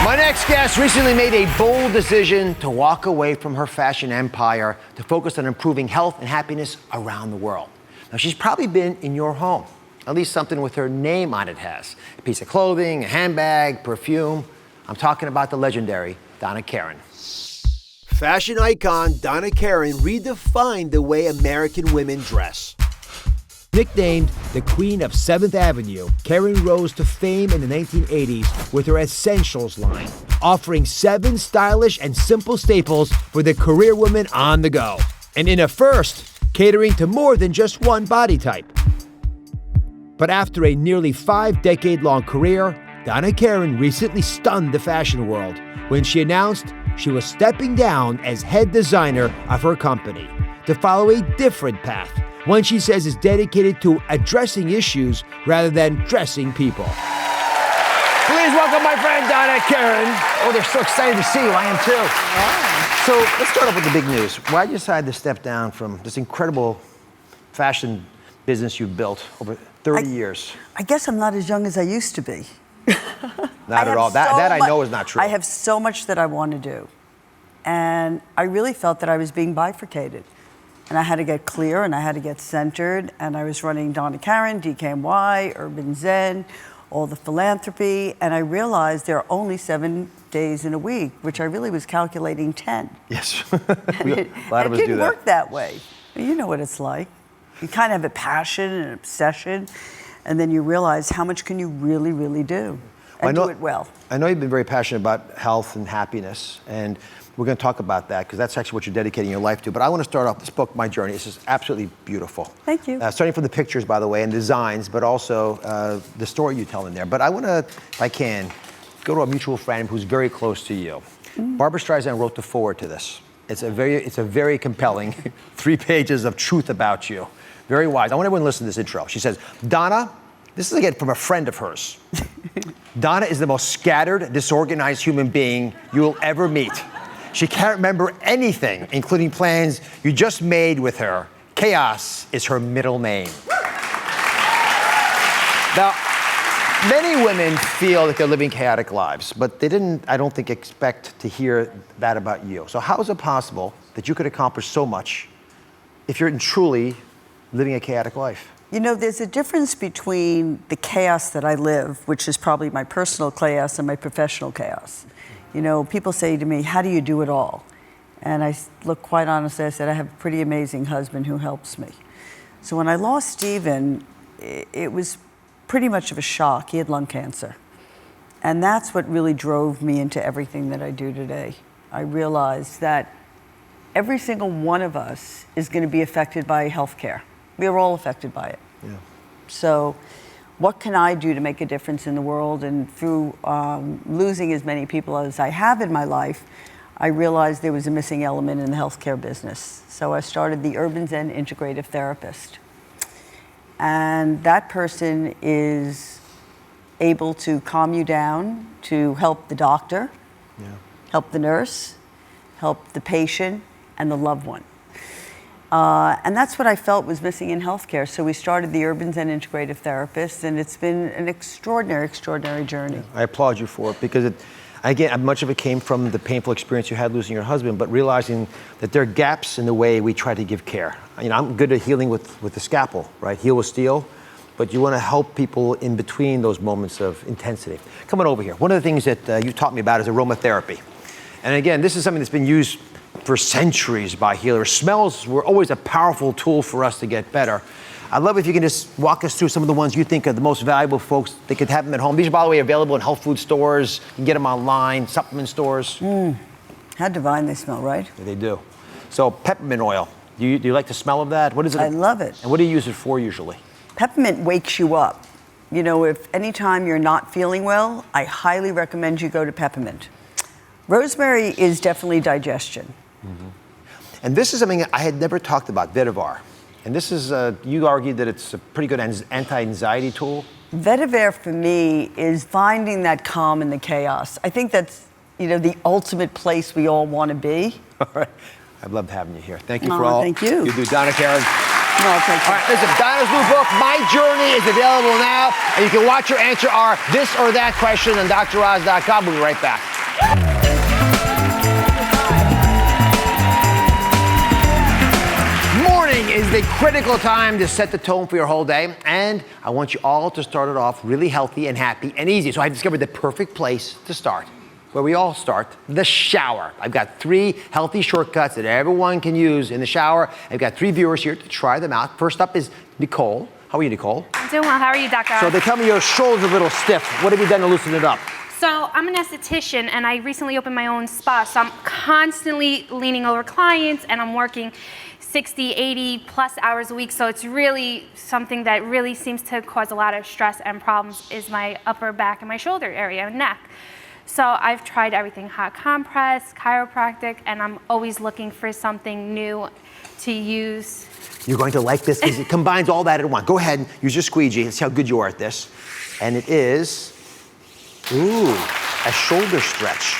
My next guest recently made a bold decision to walk away from her fashion empire to focus on improving health and happiness around the world. Now, she's probably been in your home. At least something with her name on it has. A piece of clothing, a handbag, perfume. I'm talking about the legendary Donna Karan. Fashion icon Donna Karan redefined the way American women dress. Nicknamed the Queen of 7th Avenue, Karan rose to fame in the 1980s with her Essentials line, offering 7 stylish and simple staples for the career woman on the go. And in a first, catering to more than just one body type. But after a nearly 5-decade-long career, Donna Karan recently stunned the fashion world when she announced she was stepping down as head designer of her company to follow a different path, one she says is dedicated to addressing issues rather than dressing people. Please welcome my friend Donna Karan. Oh, they're so excited to see you. I am too. Yeah. So let's start off with the big news. Why did you decide to step down from this incredible fashion business you've built over 30 years? I guess I'm not as young as I used to be. Not at all. That I know is not true. I have so much that I want to do. And I really felt that I was being bifurcated. And I had to get clear and I had to get centered. And I was running Donna Karan, DKNY, Urban Zen, all the philanthropy. And I realized there are only 7 days in a week, which I really was calculating 10. Yes. A lot of us do that. It didn't work that way. You know what it's like. You kind of have a passion and an obsession. And then you realize how much can you really, really do and do it well. I know you've been very passionate about health and happiness, and we're going to talk about that because that's actually what you're dedicating your life to. But I want to start off this book, My Journey. This is absolutely beautiful. Thank you. Starting from the pictures, by the way, and designs, but also the story you tell in there. But I want to, if I can, go to a mutual friend who's very close to you. Barbara Streisand wrote the foreword to this. It's a very compelling 3 pages of truth about you. Very wise. I want everyone to listen to this intro. She says, Donna, this is again from a friend of hers. Donna is the most scattered, disorganized human being you will ever meet. She can't remember anything, including plans you just made with her. Chaos is her middle name. Now, many women feel that they're living chaotic lives, but they didn't, I don't think, expect to hear that about you. So how is it possible that you could accomplish so much if you're truly living a chaotic life? You know, there's a difference between the chaos that I live, which is probably my personal chaos, and my professional chaos. You know, people say to me, how do you do it all? And I look quite honestly, I said, I have a pretty amazing husband who helps me. So when I lost Stephen, it was pretty much of a shock. He had lung cancer. And that's what really drove me into everything that I do today. I realized that every single one of us is going to be affected by healthcare. We are all affected by it. Yeah. So what can I do to make a difference in the world? And through losing as many people as I have in my life, I realized there was a missing element in the healthcare business. So I started the Urban Zen Integrative Therapist. And that person is able to calm you down, to help the doctor, help the nurse, help the patient, and the loved one. And that's what I felt was missing in healthcare. So we started the Urban Zen Integrative Therapist, and it's been an extraordinary, extraordinary journey. I applaud you for it because, again, much of it came from the painful experience you had losing your husband, but realizing that there are gaps in the way we try to give care. You know, I'm good at healing with the scalpel, right? Heal with steel, but you want to help people in between those moments of intensity. Come on over here. One of the things that you taught me about is aromatherapy. And again, this is something that's been used for centuries by healers. Smells were always a powerful tool for us to get better. I'd love if you can just walk us through some of the ones you think are the most valuable folks. They could have them at home. These are, by the way, available in health food stores. You can get them online, supplement stores. How divine they smell, right? Yeah, they do. So peppermint oil. Do you like the smell of that? What is it? I love it. And what do you use it for usually? Peppermint wakes you up. You know, if anytime you're not feeling well, I highly recommend you go to peppermint. Rosemary is definitely digestion. And this is something I had never talked about, vetiver. And this is, you argued that it's a pretty good anti-anxiety tool. Vetiver for me is finding that calm in the chaos. I think that's, you know, the ultimate place we all want to be. All right. I've loved having you here. Thank you for all thank you. You do, Donna Karan. No, thank you. All right, listen, Donna's new book, My Journey, is available now. And you can watch her answer our this or that question on Dr.Oz.com. We'll be right back. is the critical time to set the tone for your whole day, and I want you all to start it off really healthy and happy and easy. So I discovered the perfect place to start, where we all start, the shower. I've got 3 healthy shortcuts that everyone can use in the shower. I've got 3 viewers here to try them out. First up is Nicole. How are you, Nicole? I'm doing well. How are you, Dr. Oz? So they tell me your shoulder's a little stiff. What have you done to loosen it up? So I'm an esthetician, and I recently opened my own spa, so I'm constantly leaning over clients, and I'm working 60, 80 plus hours a week, so it's really something that really seems to cause a lot of stress and problems is my upper back and my shoulder area and neck. So I've tried everything, hot compress, chiropractic, and I'm always looking for something new to use. You're going to like this because it combines all that in one. Go ahead and use your squeegee. Let's see how good you are at this. And it is, a shoulder stretch.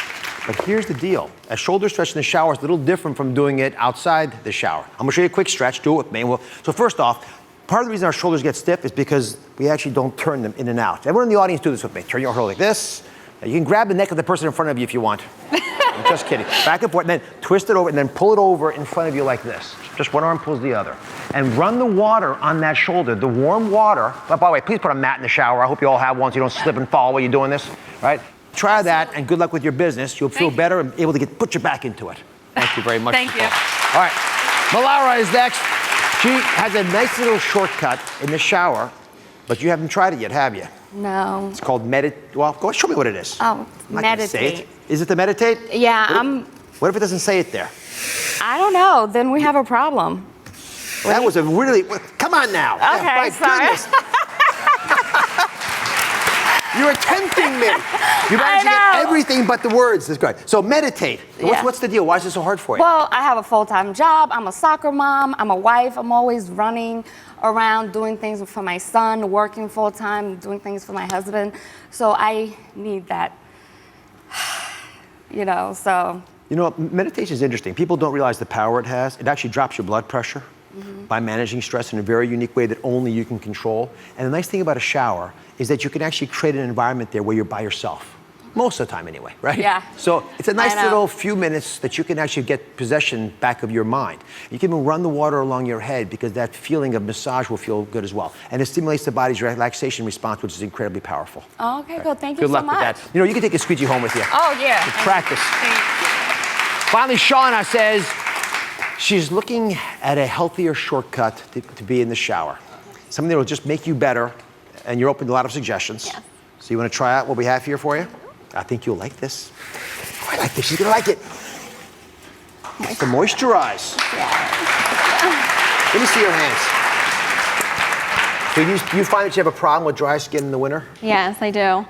But here's the deal. A shoulder stretch in the shower is a little different from doing it outside the shower. I'm gonna show you a quick stretch. Do it with me. So first off, part of the reason our shoulders get stiff is because we actually don't turn them in and out. Everyone in the audience do this with me. Turn your shoulder like this. Now you can grab the neck of the person in front of you if you want. I'm just kidding. Back and forth, and then twist it over, and then pull it over in front of you like this. Just one arm pulls the other. And run the water on that shoulder, the warm water. By the way, please put a mat in the shower. I hope you all have one so you don't slip and fall while you're doing this, right? Try that, and good luck with your business. You'll feel better and able to put your back into it. Thank you very much. Thank you. All right, Malara is next. She has a nice little shortcut in the shower, but you haven't tried it yet, have you? No. It's called well, go show me what it is. Oh, I'm not gonna say meditate. it. Is it the meditate? Yeah, What if it doesn't say it there? I don't know. Then we have a problem. That was a really, come on now. Okay, My sorry. goodness. You're tempting me. You managed to get everything but the words. That's good. So meditate. Yeah. What's the deal? Why is this so hard for you? Well, I have a full-time job. I'm a soccer mom. I'm a wife. I'm always running around doing things for my son, working full-time, doing things for my husband. So I need that, so. You know, meditation is interesting. People don't realize the power it has. It actually drops your blood pressure by managing stress in a very unique way that only you can control. And the nice thing about a shower is that you can actually create an environment there where you're by yourself. Most of the time anyway, right? Yeah. So it's a nice little few minutes that you can actually get possession back of your mind. You can even run the water along your head because that feeling of massage will feel good as well. And it stimulates the body's relaxation response, which is incredibly powerful. Oh, okay, good. Thank you Good luck so much. with that. You know, you can take a squeegee home with you. Oh, yeah. To practice. Finally, Shauna says she's looking at a healthier shortcut to be in the shower. Something that will just make you better, and you're open to a lot of suggestions. Yes. So you want to try out what we have here for you? I think you'll like this. Oh, I like this. She's going to like it. It's to moisturize. Let me see your hands. So you find that you have a problem with dry skin in the winter? Yes, I do.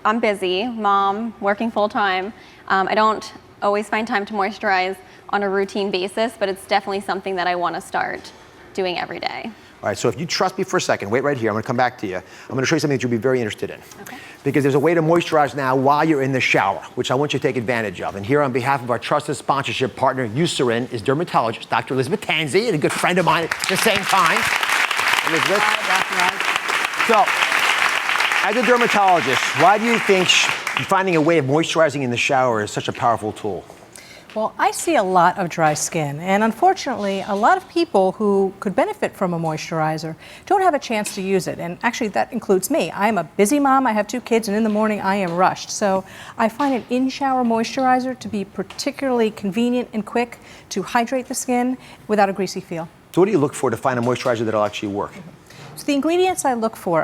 I'm busy, mom, working full time. I don't always find time to moisturize on a routine basis, but it's definitely something that I want to start doing every day. All right, so if you trust me for a second, wait right here. I'm going to come back to you. I'm going to show you something that you'll be very interested in. Okay. Because there's a way to moisturize now while you're in the shower, which I want you to take advantage of. And here on behalf of our trusted sponsorship partner, Eucerin, is dermatologist Dr. Elizabeth Tansey, and a good friend of mine at the same time. Elizabeth. Hi, Dr. Oz. So, as a dermatologist, why do you think finding a way of moisturizing in the shower is such a powerful tool? Well, I see a lot of dry skin, and unfortunately, a lot of people who could benefit from a moisturizer don't have a chance to use it, and actually that includes me. I'm a busy mom, I have 2 kids, and in the morning I am rushed. So I find an in-shower moisturizer to be particularly convenient and quick to hydrate the skin without a greasy feel. So what do you look for to find a moisturizer that'll actually work? So the ingredients I look for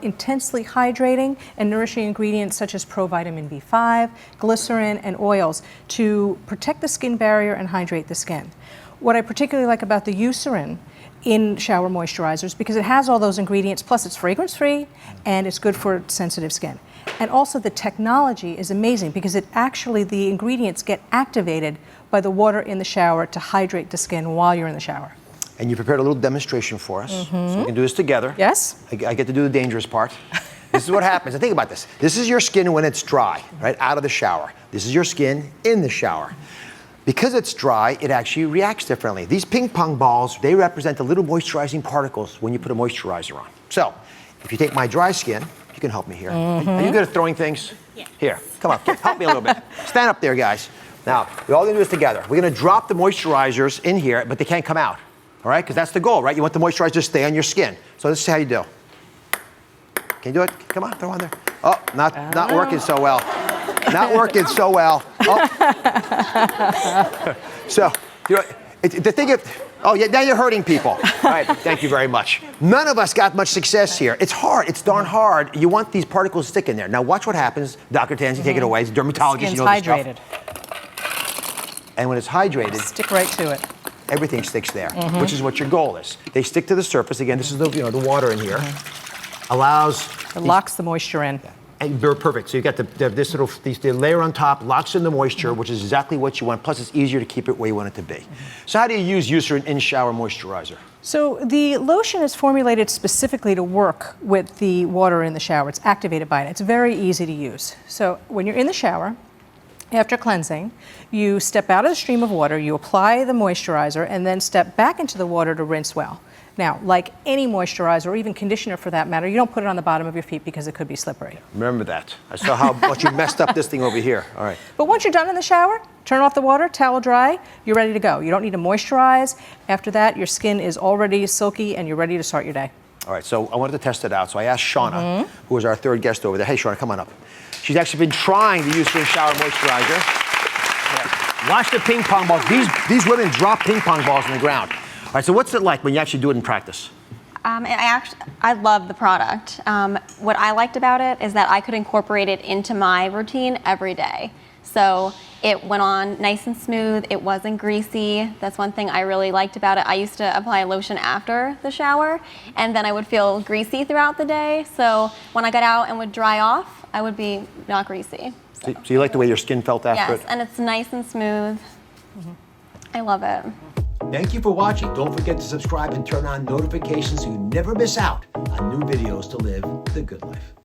intensely hydrating and nourishing ingredients such as provitamin B5, glycerin, and oils to protect the skin barrier and hydrate the skin. What I particularly like about the Eucerin in shower moisturizers, because it has all those ingredients, plus it's fragrance-free and it's good for sensitive skin. And also the technology is amazing because the ingredients get activated by the water in the shower to hydrate the skin while you're in the shower. And you prepared a little demonstration for us, so we can do this together. Yes. I get to do the dangerous part. This is what happens. And think about this. This is your skin when it's dry, right, out of the shower. This is your skin in the shower. Because it's dry, it actually reacts differently. These ping pong balls, they represent the little moisturizing particles when you put a moisturizer on. So, if you take my dry skin, you can help me here. Are you good at throwing things? Yes. Here, come on, help me a little bit. Stand up there, guys. Now, we're all gonna do this together. We're gonna drop the moisturizers in here, but they can't come out. All right, because that's the goal, right? You want the moisturizer to stay on your skin. So this is how you do. Can you do it? Come on, throw on there. Oh, not working so well. Not working so well. Oh. So, the thing of, oh yeah, now you're hurting people. All right, thank you very much. None of us got much success here. It's hard, it's darn hard. You want these particles to stick in there. Now watch what happens. Dr. Tansy, take it away. He's a dermatologist, you know this hydrated. stuff. And when it's hydrated, Stick right to it. everything sticks there, which is what your goal is. They stick to the surface. Again, this is the water in here. Allows It locks the moisture in. and they're perfect. So you got the layer on top, locks in the moisture, which is exactly what you want. Plus, it's easier to keep it where you want it to be. So how do you use Eucerin in-shower moisturizer? So the lotion is formulated specifically to work with the water in the shower. It's activated by it. It's very easy to use. So when you're in the shower, after cleansing, you step out of the stream of water, you apply the moisturizer, and then step back into the water to rinse well. Now, like any moisturizer, or even conditioner for that matter, you don't put it on the bottom of your feet because it could be slippery. Remember that. I saw how much you messed up this thing over here. All right. But once you're done in the shower, turn off the water, towel dry, you're ready to go. You don't need to moisturize. After that, your skin is already silky and you're ready to start your day. All right, so I wanted to test it out. So I asked Shauna, who is our third guest over there. Hey, Shauna, come on up. She's actually been trying to use the shower moisturizer. Yeah. Watch the ping pong balls. These women drop ping pong balls on the ground. All right, so what's it like when you actually do it in practice? I love the product. What I liked about it is that I could incorporate it into my routine every day. So it went on nice and smooth. It wasn't greasy. That's one thing I really liked about it. I used to apply lotion after the shower, and then I would feel greasy throughout the day. So when I got out and would dry off, I would be not greasy. So you like the way your skin felt after Yes, it? and it's nice and smooth. I love it. Thank you for watching. Don't forget to subscribe and turn on notifications so you never miss out on new videos to live the good life.